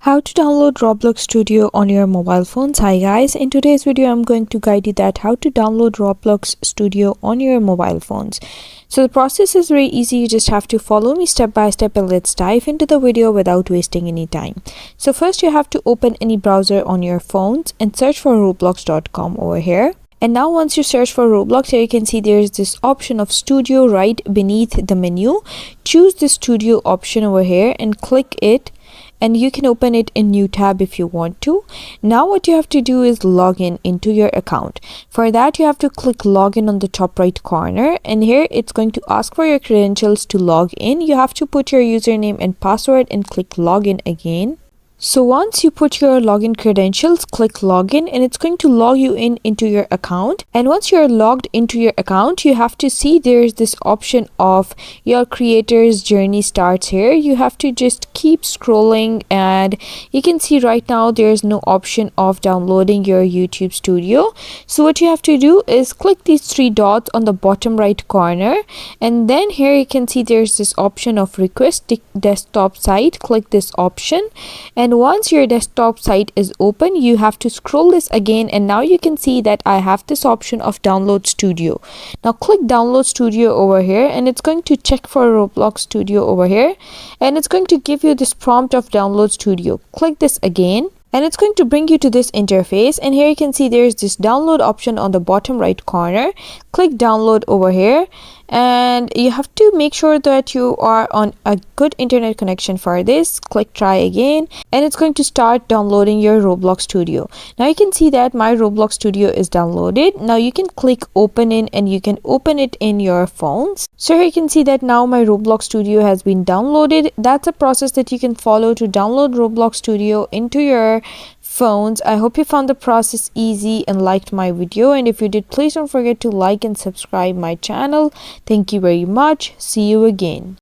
How to download Roblox Studio on your mobile phones. Hi guys, in today's video I'm going to guide you that how to download Roblox Studio on your mobile phones. So the process is very easy. You just have to follow me step by step and let's dive into the video without wasting any time. So first you have to open any browser on your phones and search for roblox.com over here. And now once you search for Roblox, here you can see there's this option of studio right beneath the menu. Choose the studio option over here and click it, and you can open it in new tab if you want to. Now what you have to do is log in into your account. For that you have to click login on the top right corner, and here it's going to ask for your credentials to log in. You have to put your username and password and click login again. So once you put your login credentials, click login and it's going to log you in into your account. And once you're logged into your account, you have to see there's this option of your creator's journey starts here. You have to just keep scrolling and you can see right now there's no option of downloading your YouTube Studio. So what you have to do is click these three dots on the bottom right corner, and then here you can see there's this option of request desktop site. Click this option, and once your desktop site is open, you have to scroll this again, and now you can see that I have this option of download studio. Now click download studio over here, and it's going to check for Roblox Studio over here, and it's going to give you this prompt of download studio. Click this again, and it's going to bring you to this interface, and here you can see there's this download option on the bottom right corner. Click download over here, and you have to make sure that you are on a good internet connection for this. Click try again, and it's going to start downloading your Roblox Studio. Now you can see that my Roblox Studio is downloaded. Now you can click open in, and you can open it in your phones. So here you can see that now my Roblox Studio has been downloaded. That's a process that you can follow to download Roblox Studio into your phones. I hope you found the process easy and liked my video, and if you did, please don't forget to like and subscribe my channel. Thank you very much. See you again.